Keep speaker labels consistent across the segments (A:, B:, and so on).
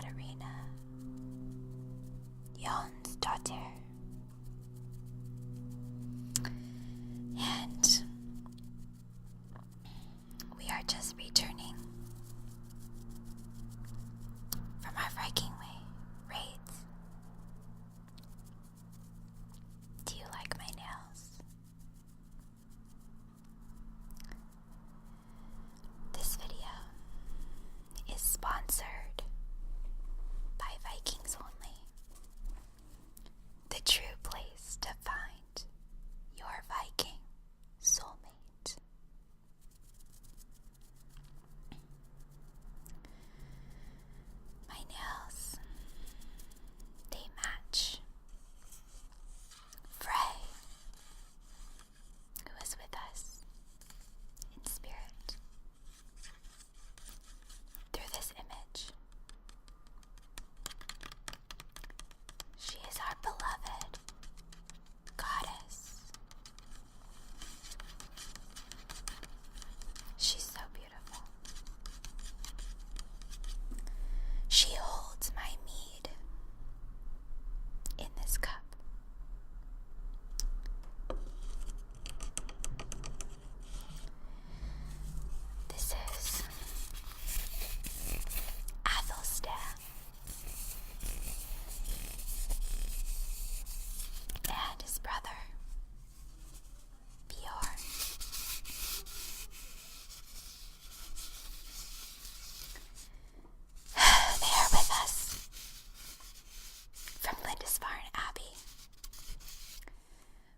A: Katarina Jansdottir. And we are just returning from our Viking raids. Do you like my nails? This video is sponsored by Vikings Only, the true place to find your Viking soulmate. My nails, they match Frey, who is with us in spirit through this image. She is our beloved goddess. She's so beautiful. She holds my mead in this cup. This is Athelstan and his brother Bjorn. They are with us from Lindisfarne Abbey.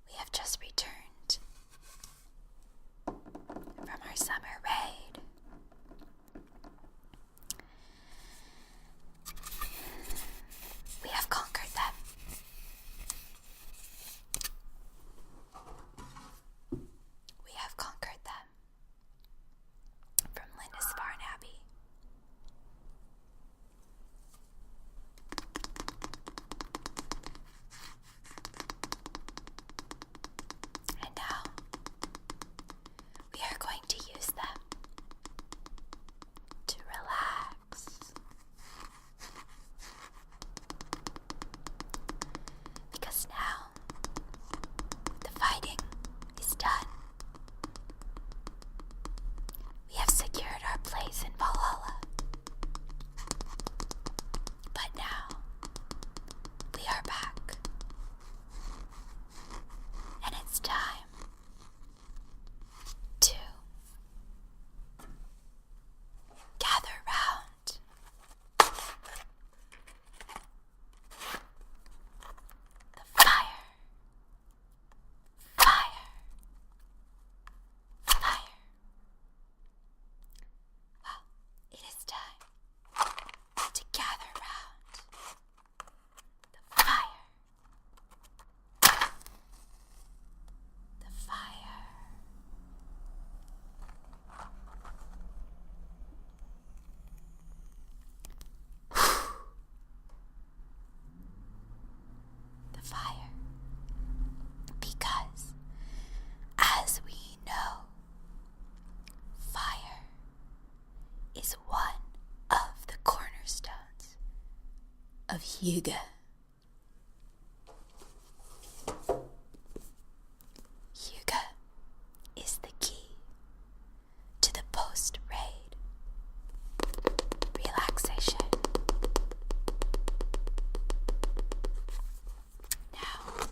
A: We have just returned from our summer raid. We have conquered them. We have conquered them from Lindisfarne Abbey. And now we are going to use them to relax. Because now the fighting is done. We have secured our place in Valhalla. But now we are back. And it's time to gather round. The fire. Fire. Fire. Well, it is time to gather round the fire. The fire. The fire. Because, as we know, fire is one of the cornerstones of Hygge. Hygge is the key to the post-raid relaxation. Now,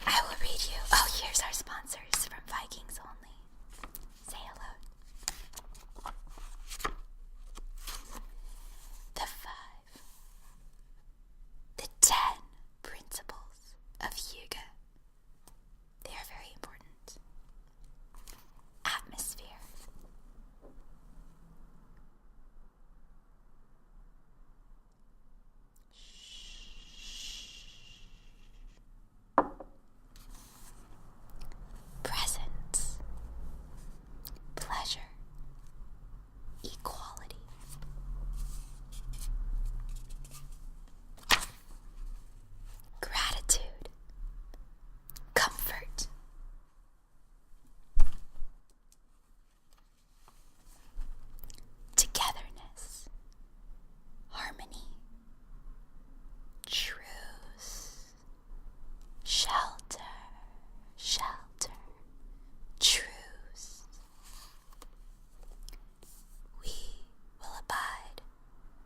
A: I will read you. Oh, here's our sponsors from Vikings Only. Say hello. The 5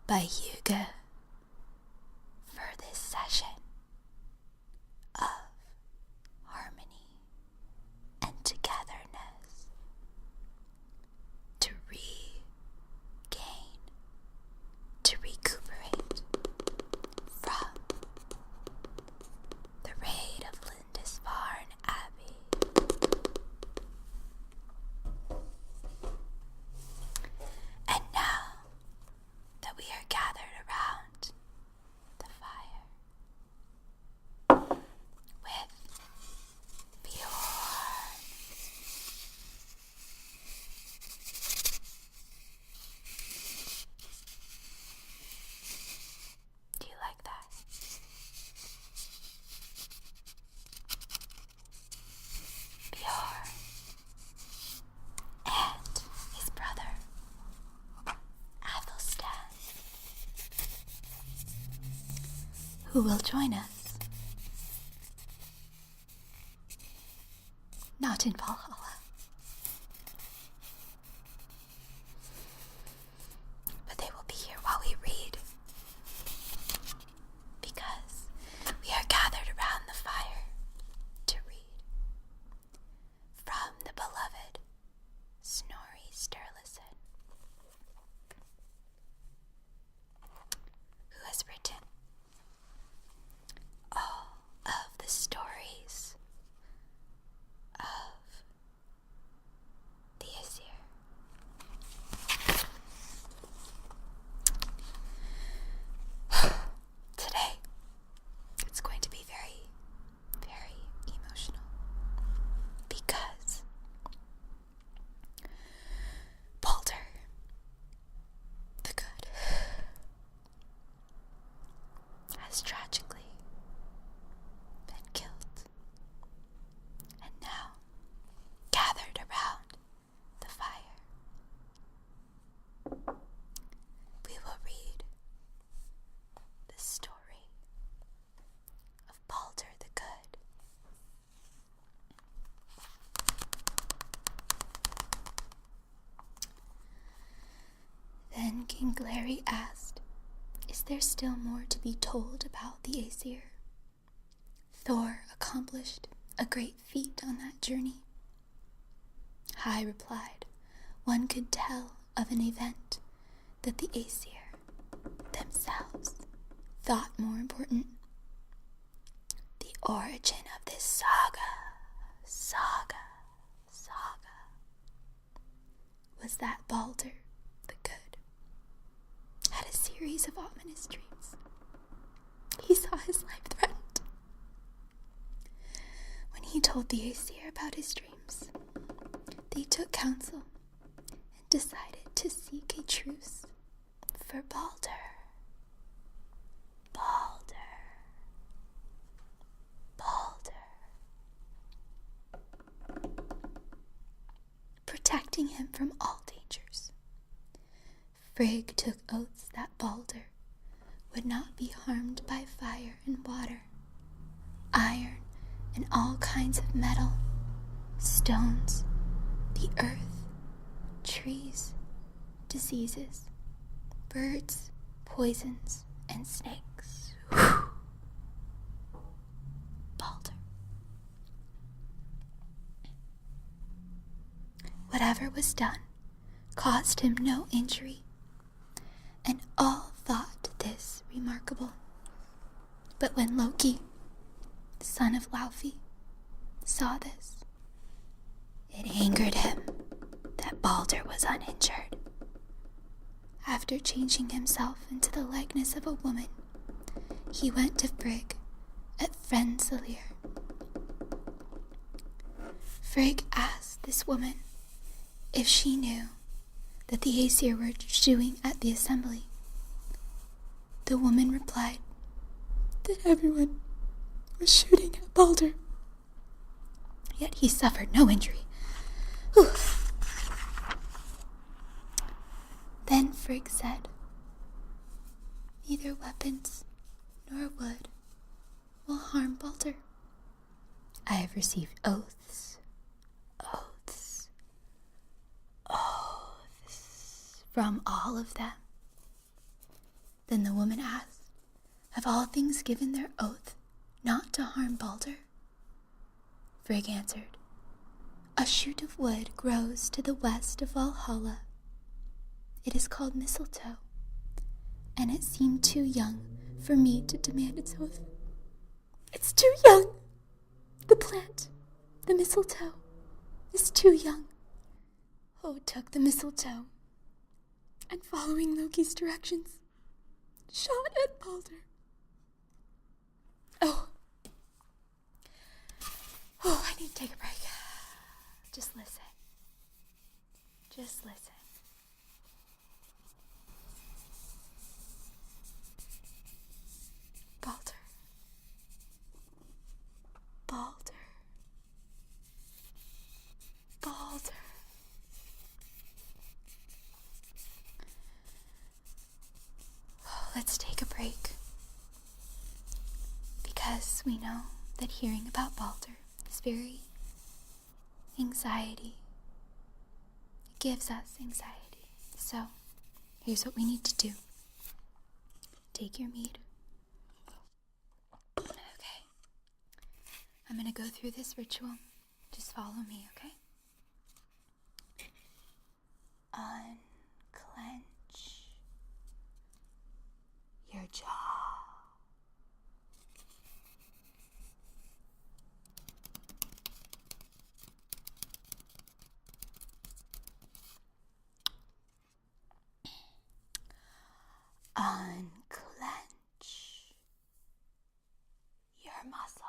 A: by Hugo for this session of harmony and togetherness to regain, to recuperate from the raid of Lindisfarne Abbey. And now that we are gathered around the fire with Bjorn, do you like that? Bjorn and his brother Athelstan, who will join us, not in Valhalla, but they will be here while we read, because we are gathered around the fire to read from the beloved Snorri Sturluson, who has written all of the stories of the Aesir. Today, it's going to be very, very emotional because Balder, the good, has tragically been killed, and now gathered around the fire, we will read the story of Balder the Good. Then King Glary asked, "Is there still more to be told about the Aesir? Thor accomplished a great feat on that journey." Hai replied, "One could tell of an event that the Aesir themselves thought more important. The origin of this saga was that Balder the Good had a series of ominous dreams. He saw his life threatened. When he told the Aesir about his dreams, they took counsel and decided to seek a truce for Balder. Protecting him from all dangers. Frigg took oaths that Balder would not be harmed by fire and water, iron and all kinds of metal, stones, the earth, trees, diseases, birds, poisons, and snakes. Balder. Whatever was done caused him no injury, and all thought this remarkable. But when Loki, son of Laufey, saw this, it angered him that Balder was uninjured. After changing himself into the likeness of a woman, he went to Frigg at Frensalir. Frigg asked this woman if she knew that the Aesir were stewing at the assembly. The woman replied that everyone was shooting at Balder, yet he suffered no injury. Whew. Then Frigg said, "Neither weapons nor wood will harm Balder. I have received oaths from all of them. Then the woman asked, "Have all things given their oath not to harm Balder?" Frigg answered, "A shoot of wood grows to the west of Valhalla. It is called mistletoe, and it seemed too young for me to demand its oath. It's too young! The plant, the mistletoe, is too young." Od took the mistletoe, and following Loki's directions, shot at Balder. I need to take a break. Just listen. Just listen. Balder. Balder. Balder. Let's take a break. Because we know that hearing about Balder is very anxiety. It gives us anxiety. So, here's what we need to do. Take your mead. Okay. I'm going to go through this ritual. Just follow me, okay? Unclench your jaw. Unclench your muscles.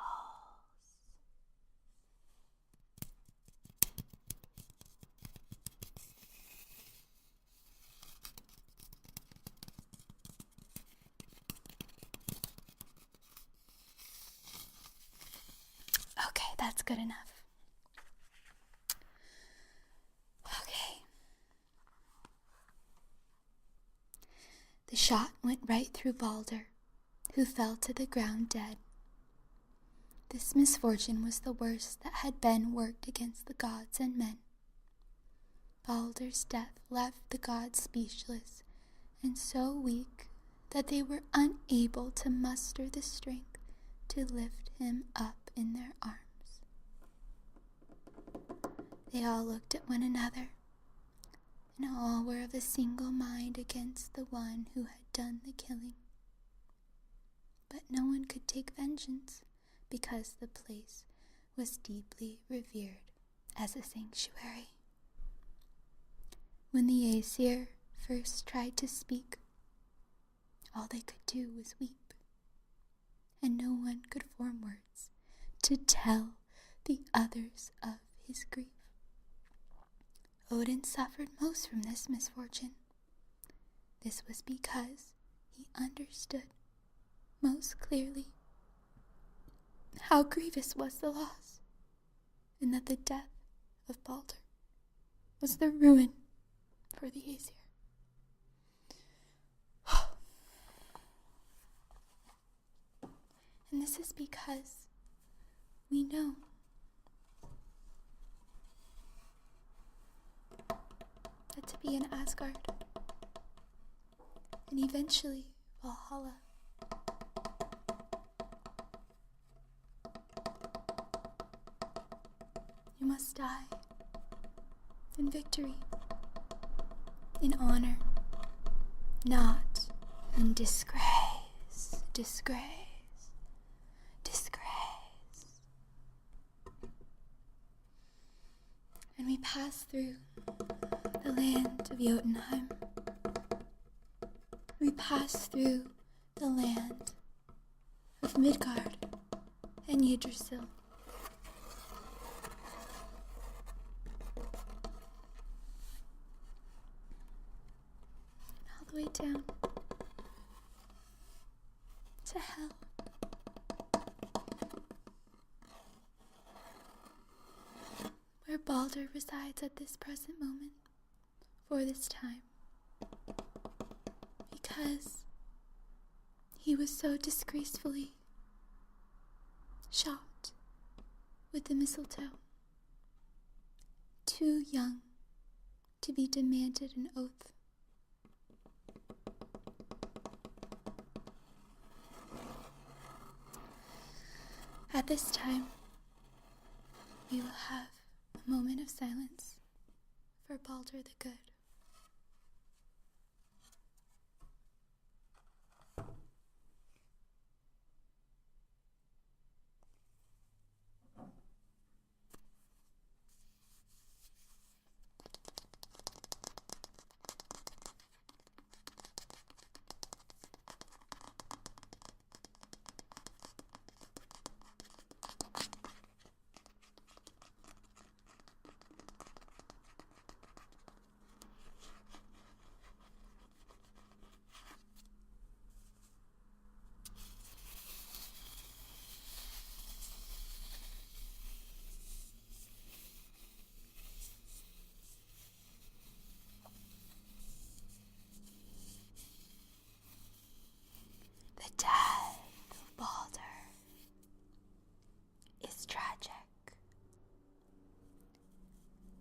A: Okay, that's good enough. Okay. The shot went right through Balder, who fell to the ground dead. This misfortune was the worst that had been worked against the gods and men. Balder's death left the gods speechless and so weak that they were unable to muster the strength to lift him up in their arms. They all looked at one another, and all were of a single mind against the one who had done the killing. But no one could take vengeance, because the place was deeply revered as a sanctuary. When the Aesir first tried to speak, all they could do was weep, and no one could form words to tell the others of his grief. Odin suffered most from this misfortune. This was because he understood most clearly how grievous was the loss, and that the death of Balder was the ruin for the Aesir. And this is because we know that to be in Asgard, and eventually Valhalla, you must die in victory, in honor, not in disgrace. And we pass through the land of Jotunheim. We pass through the land of Midgard and Yggdrasil. All the way down to hell. Where Balder resides at this present moment, for this time, because he was so disgracefully shot with the mistletoe, too young to be demanded an oath. At this time, we will have a moment of silence for Balder the Good. The death of Balder is tragic,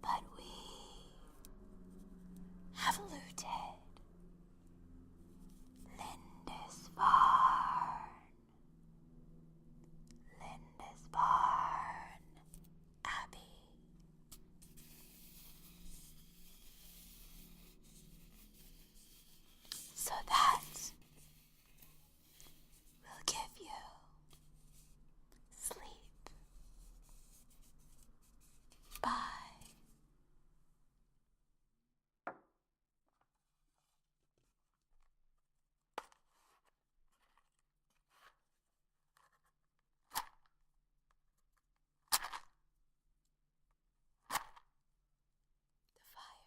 A: but we have looted Lindisfarne Abbey. So that will give you sleep. Bye. The fire.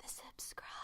A: Subscribe.